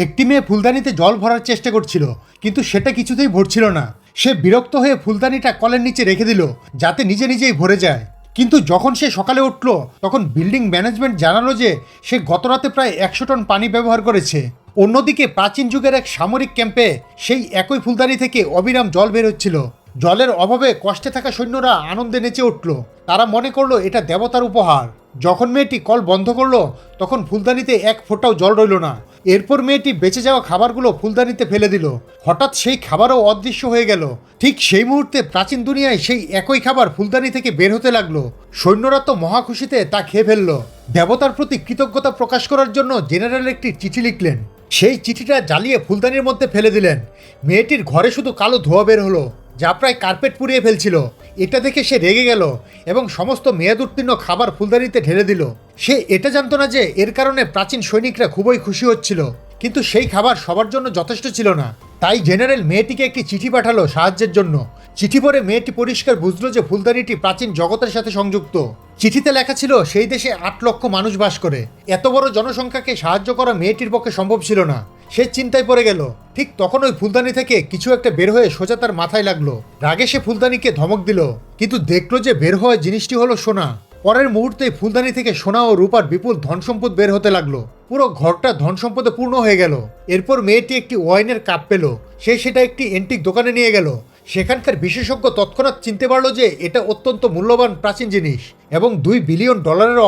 একটি মেয়ে ফুলদানিতে জল ভরার চেষ্টা করছিল, কিন্তু সেটা কিছুতেই ভরছিল না। সে বিরক্ত হয়ে ফুলদানিটা কলের নিচে রেখে দিল যাতে নিজে নিজেই ভরে যায়। কিন্তু যখন সে সকালে উঠল তখন বিল্ডিং ম্যানেজমেন্ট জানালো যে সে গতরাতে প্রায় 100 টন পানি ব্যবহার করেছে। অন্যদিকে প্রাচীন যুগের এক সামরিক ক্যাম্পে সেই একই ফুলদানি থেকে অবিরাম জল বের হচ্ছিল। জলের অভাবে কষ্টে থাকা সৈন্যরা আনন্দে নেচে উঠল। তারা মনে করলো এটা দেবতার উপহার। যখন মেয়েটি কল বন্ধ করলো তখন ফুলদানিতে এক ফোঁটাও জল রইল না। এরপর মেয়েটি বেঁচে যাওয়া খাবারগুলো ফুলদানিতে ফেলে দিল। হঠাৎ সেই খাবারও অদৃশ্য হয়ে গেল। ঠিক সেই মুহূর্তে প্রাচীন দুনিয়ায় সেই একই খাবার ফুলদানি থেকে বের হতে লাগলো। সৈন্যরা তো মহা খুশিতে তা খেয়ে ফেললো। দেবতার প্রতি কৃতজ্ঞতা প্রকাশ করার জন্য জেনারেল একটি চিঠি লিখলেন। সেই চিঠিটা জ্বালিয়ে ফুলদানির মধ্যে ফেলে দিলেন। মেয়েটির ঘরে শুধু কালো ধোঁয়া বের হলো, যা প্রায় কার্পেট পুড়িয়ে ফেলছিল। এটা দেখে সে রেগে গেল এবং সমস্ত মেয়াদ উত্তীর্ণ খাবার ফুলদানিতে ঢেলে দিল। সে এটা জানতো না যে এর কারণে প্রাচীন সৈনিকরা খুবই খুশি হচ্ছিল, কিন্তু সেই খাবার সবার জন্য যথেষ্ট ছিল না। তাই জেনারেল মেয়েটিকে একটি চিঠি পাঠালো সাহায্যের জন্য। চিঠি পড়ে মেয়েটি পরিষ্কার বুঝলো যে ফুলদানিটি প্রাচীন জগতের সাথে সংযুক্ত। চিঠিতে লেখা ছিল সেই দেশে 8 লক্ষ মানুষ বাস করে। এত বড় জনসংখ্যাকে সাহায্য করা মেয়েটির পক্ষে সম্ভব ছিল না। সে চিন্তায় পড়ে গেল। ঠিক তখন ওই ফুলদানি থেকে কিছু একটা বের হয়ে সোজা তার মাথায় লাগলো। রাগে সে ফুলদানিকে ধমক দিল, কিন্তু দেখলো যে বের হওয়া জিনিসটি হলো সোনা। পরের মুহূর্তেই ফুলদানি থেকে সোনা ও রূপার বিপুল ধনসম্পদ বের হতে লাগলো। পুরো ঘরটা ধনসম্পদে পূর্ণ হয়ে গেল। এরপর মেয়েটি একটি ওয়াইনের কাপ পেল। সে সেটা একটি এন্টিক দোকানে নিয়ে গেল। সেখানকার বিশেষজ্ঞ তৎক্ষণাৎ চিনতে পারলো যে এটা অত্যন্ত মূল্যবান প্রাচীন জিনিস এবং $2 বিলিয়ন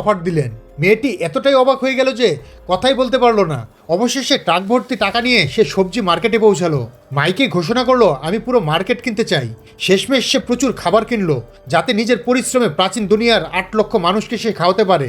অফার দিলেন। মেয়েটি এতটাই অবাক হয়ে গেল যে কথাই বলতে পারলো না। অবশেষে ট্রাক ভর্তি টাকা নিয়ে সে সবজি মার্কেটে পৌঁছালো। মাইকে ঘোষণা করলো, আমি পুরো মার্কেট কিনতে চাই। শেষমেশ সে প্রচুর খাবার কিনলো যাতে নিজের পরিশ্রমে প্রাচীন দুনিয়ার 8 লক্ষ মানুষকে সে খাওয়াতে পারে।